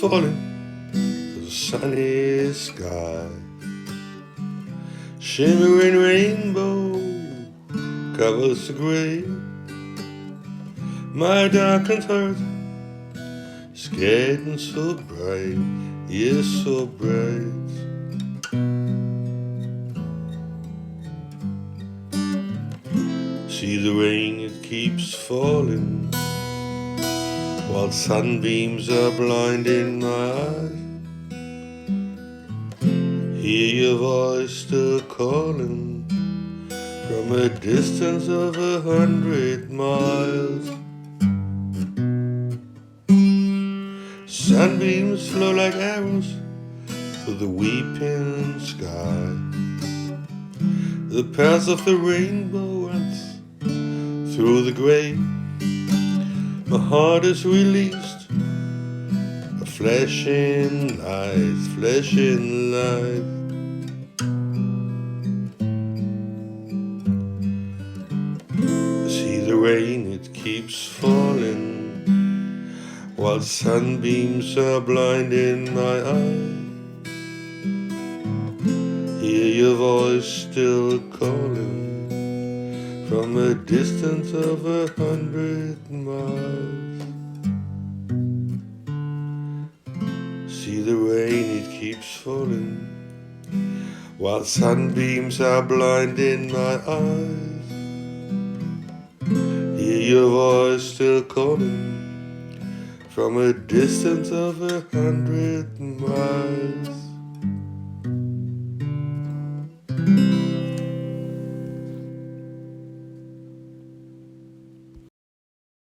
falling to the sunny sky. Shimmering rainbow covers the gray. My darkened heart is getting so bright, yes, so bright. See the rain, it keeps falling, while sunbeams are blinding my eyes. Hear your voice still calling from a distance of 100 miles. Sunbeams flow like arrows through the weeping sky. The path of the rainbow runs through the gray. My heart is released, a flashing light, flashing light. See the rain, it keeps falling, while sunbeams are blinding my eyes. Hear your voice still calling from a distance of 100 miles. See the rain, it keeps falling, while sunbeams are blinding my eyes. Hear your voice still calling from a distance of 100 miles.